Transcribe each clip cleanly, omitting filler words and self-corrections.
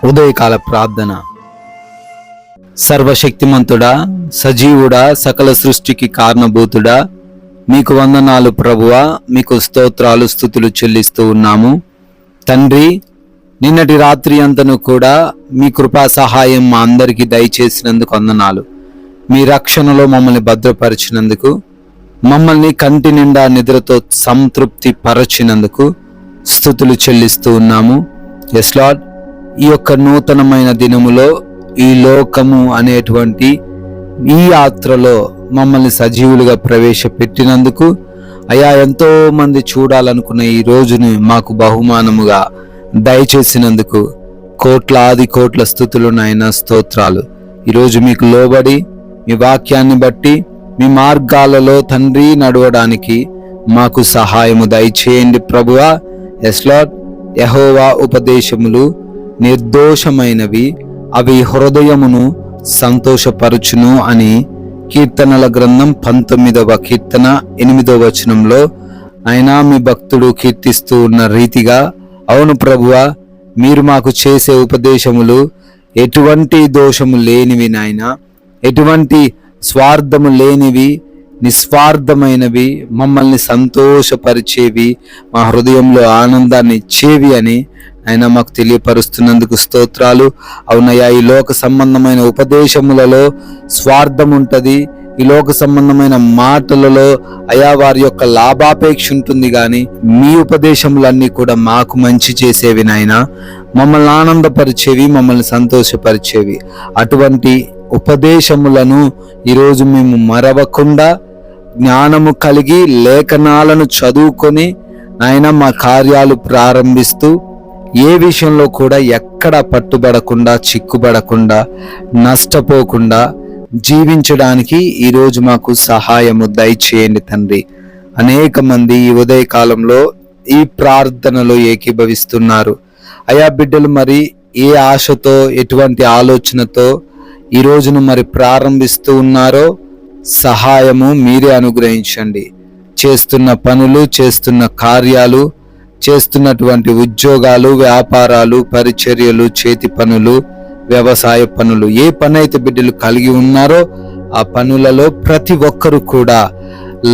ఉదయకాల ప్రార్థన. సర్వశక్తిమంతుడా, సజీవుడా, సకల సృష్టికి కారణభూతుడా, మీకు వందనాలు ప్రభువా, మీకు స్తోత్రాలు స్తుతులు చెల్లిస్తూ ఉన్నాము తండ్రి. నిన్నటి రాత్రి అంతను కూడా మీ కృపా సహాయం మా అందరికీ దయచేసినందుకు వందనాలు. మీ రక్షణలో మమ్మల్ని భద్రపరిచినందుకు, మమ్మల్ని కంటి నిండా నిద్రతో సంతృప్తి పరచినందుకు స్తుతులు చెల్లిస్తూ ఉన్నాము. ఎస్ లార్డ్, ఈ యొక్క నూతనమైన దినములో ఈ లోకము అనేటువంటి ఈ యాత్రలో మమ్మల్ని సజీవులుగా ప్రవేశపెట్టినందుకు అయా, ఎంతో మంది చూడాలనుకున్న ఈ రోజుని మాకు బహుమానముగా దయచేసినందుకు కోట్ల స్తుతులు నాయన, స్తోత్రాలు. ఈరోజు మీకు లోబడి మీ వాక్యాన్ని బట్టి మీ మార్గాలలో తండ్రి నడవడానికి మాకు సహాయము దయచేయండి ప్రభువా. ఎస్ లార్డ్, యెహోవా ఉపదేశములు నిర్దోషమైనవి, అవి హృదయమును సంతోషపరచును అని కీర్తనల గ్రంథం 19వ కీర్తన 8వ వచనంలో ఆయన మీ భక్తుడు కీర్తిస్తూ ఉన్న రీతిగా, అవును ప్రభువా, మీరు మాకు చేసే ఉపదేశములు ఎటువంటి దోషము లేనివి నాయన, ఎటువంటి స్వార్థము లేనివి, నిస్వార్థమైనవి, మమ్మల్ని సంతోషపరిచేవి, మా హృదయంలో ఆనందాన్ని ఇచ్చేవి అని ఆయన మాకు తెలియపరుస్తున్నందుకు స్తోత్రాలు. అవునయ్యా, ఈ లోక సంబంధమైన ఉపదేశములలో స్వార్థం ఉంటుంది, ఈ లోక సంబంధమైన మాటలలో అయా వారి యొక్క లాభాపేక్ష ఉంటుంది, కానీ మీ ఉపదేశములన్నీ కూడా మాకు మంచి చేసేవి నాయన, మమ్మల్ని ఆనందపరిచేవి, మమ్మల్ని సంతోషపరిచేవి. అటువంటి ఉపదేశములను ఈరోజు మేము మరవకుండా జ్ఞానము కలిగి లేఖనాలను చదువుకొని నాయన మా కార్యాలు ప్రారంభిస్తూ ఏ విషయంలో కూడా ఎక్కడ పట్టుబడకుండా, చిక్కుబడకుండా, నష్టపోకుండా జీవించడానికి ఈరోజు మాకు సహాయము దయచేయండి తండ్రి. అనేక మంది ఈ ఉదయకాలంలో ఈ ప్రార్థనలో ఏకీభవిస్తున్నారు. అయా బిడ్డలు మరి ఏ ఆశతో, ఎటువంటి ఆలోచనతో ఈ రోజును మరి ప్రారంభిస్తూ ఉన్నారో సహాయము మీరే అనుగ్రహించండి. చేస్తున్న పనులు, చేస్తున్న కార్యాలు, చేస్తున్నటువంటి ఉద్యోగాలు, వ్యాపారాలు, పరిచర్యలు, చేతి పనులు, వ్యవసాయ పనులు, ఏ పని అయితే బిడ్డలు కలిగి ఉన్నారో ఆ పనులలో ప్రతి ఒక్కరు కూడా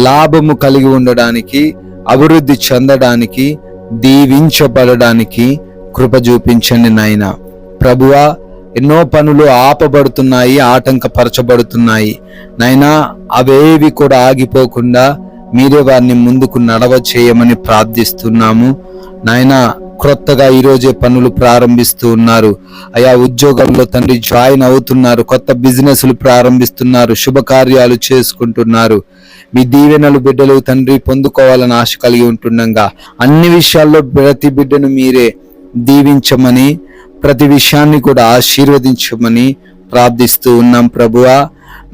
లాభము కలిగి ఉండడానికి, అభివృద్ధి చెందడానికి, దీవించబడడానికి కృప చూపించండి నాయన. ప్రభువా, ఎన్నో పనులు ఆపబడుతున్నాయి, ఆటంకపరచబడుతున్నాయి నాయనా, అవేవి కూడా ఆగిపోకుండా మీరే వారిని ముందుకు నడవ చేయమని ప్రార్థిస్తున్నాము నాయనా. క్రొత్తగా ఈరోజే పనులు ప్రారంభిస్తూ ఉన్నారు అయా, ఉద్యోగంలో తండ్రి జాయిన్ అవుతున్నారు, కొత్త బిజినెస్లు ప్రారంభిస్తున్నారు, శుభకార్యాలు చేసుకుంటున్నారు. మీ దీవెనలు బిడ్డలు తండ్రి పొందుకోవాలని ఆశ కలిగి ఉంటుండగా అన్ని విషయాల్లో ప్రతి బిడ్డను మీరే దీవించమని, ప్రతి విషయాన్ని కూడా ఆశీర్వదించమని ప్రార్థిస్తూ ఉన్నాం ప్రభువా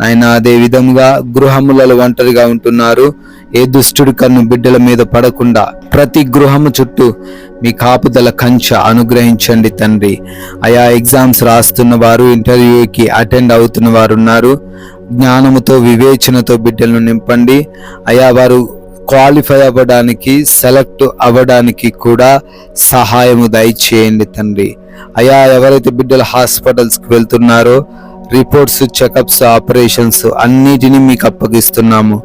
నాయన. అదే విధంగా గృహములలో ఒంటరిగా ఉంటున్నారు, ఏ దుష్టుడి కన్ను బిడ్డల మీద పడకుండా ప్రతి గృహము చుట్టూ మీ కాపుదల కంచె అనుగ్రహించండి తండ్రి. అయా, ఎగ్జామ్స్ రాస్తున్న వారు, ఇంటర్వ్యూకి అటెండ్ అవుతున్న వారు ఉన్నారు, జ్ఞానముతో వివేచనతో బిడ్డలను నింపండి అయా. వారు క్వాలిఫై అవ్వడానికి, సెలెక్ట్ అవ్వడానికి కూడా సహాయము దయచేయండి తండ్రి. అయా, ఎవరైతే బిడ్డలు హాస్పిటల్స్కి వెళ్తున్నారో రిపోర్ట్స్, చెకప్స్, ఆపరేషన్స్ అన్నిటినీ మీకు అప్పగిస్తున్నాము.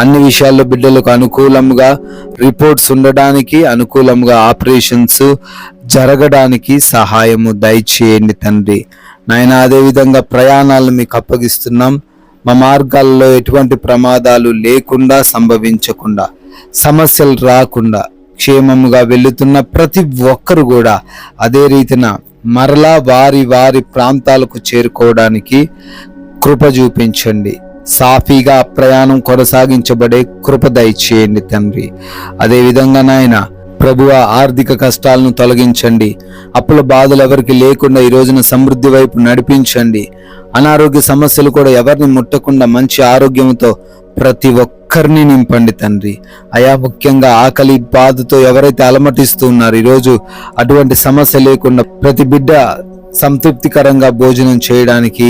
అన్ని విషయాల్లో బిడ్డలకు అనుకూలంగా రిపోర్ట్స్ ఉండడానికి, అనుకూలంగా ఆపరేషన్స్ జరగడానికి సహాయము దయచేయండి తండ్రి నాయన. అదేవిధంగా ప్రయాణాలను మీకు అప్పగిస్తున్నాం. మా మార్గాల్లో ఎటువంటి ప్రమాదాలు లేకుండా, సంభవించకుండా, సమస్యలు రాకుండా క్షేమముగా వెళుతున్న ప్రతి ఒక్కరు కూడా అదే రీతిన మరలా వారి వారి ప్రాంతాలకు చేరుకోవడానికి కృప చూపించండి. సాఫీగా ప్రయాణం కొనసాగించబడే కృప దయచేయండి తండ్రి. అదేవిధంగా నాయన ప్రభువా, ఆర్థిక కష్టాలను తొలగించండి, అప్పుల బాధలు ఎవరికి లేకుండా ఈ రోజున సమృద్ధి వైపు నడిపించండి. అనారోగ్య సమస్యలు కూడా ఎవరిని ముట్టకుండా మంచి ఆరోగ్యంతో ప్రతి ఒక్కరిని నింపండి తండ్రి. అయా, ముఖ్యంగా ఆకలి బాధతో ఎవరైతే అలమటిస్తూ ఉన్నారు ఈరోజు అటువంటి సమస్య లేకుండా ప్రతి బిడ్డ సంతృప్తికరంగా భోజనం చేయడానికి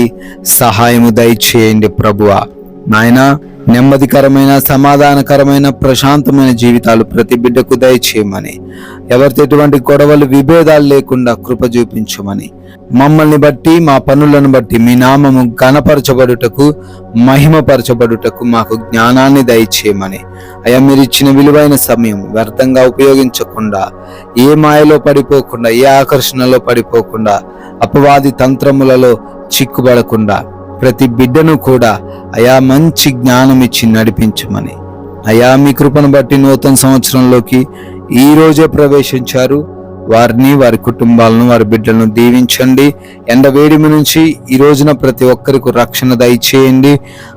సహాయము దయచేయండి ప్రభువా నాయనా. నెమ్మదికరమైన, సమాధానకరమైన, ప్రశాంతమైన జీవితాలు ప్రతి బిడ్డకు దయచేయమని, ఎవరితో ఎటువంటి గొడవలు, విభేదాలు లేకుండా కృప చూపించమని, మమ్మల్ని బట్టి, మా పనులను బట్టి మీ నామము ఘనపరచబడుటకు, మహిమపరచబడుటకు మాకు జ్ఞానాన్ని దయచేయమని, అయ్యా మీరు ఇచ్చిన విలువైన సమయం వ్యర్థంగా ఉపయోగించకుండా, ఏ మాయలో పడిపోకుండా, ఏ ఆకర్షణలో పడిపోకుండా, అపవాది తంత్రములలో చిక్కుబడకుండా ప్రతి బిడ్డను కూడా అయా మంచి జ్ఞానం ఇచ్చి నడిపించమని, అయా మీ కృపను బట్టి నూతన సంవత్సరంలోకి ఈ రోజే ప్రవేశించారు. వారిని, వారి కుటుంబాలను, వారి బిడ్డలను దీవించండి. ఎండవేడిమి నుంచి ఈ రోజున ప్రతి ఒక్కరికి రక్షణ దయచేయండి.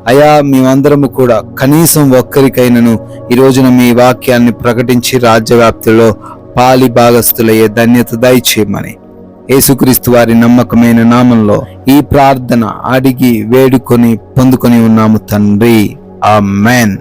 అయా మేమందరము కూడా కనీసం ఒక్కరికైనాను ఈ రోజున మీ వాక్యాన్ని ప్రకటించి రాజ్యవ్యాప్తిలో పాలి భాగస్థులయ్యే ధన్యత దయచేయమని, యేసుక్రీస్తు వారి నమ్మకమైన నామంలో ఈ ప్రార్థన అడిగి వేడుకొని పొందుకొని ఉన్నాము తండ్రి. ఆమేన్.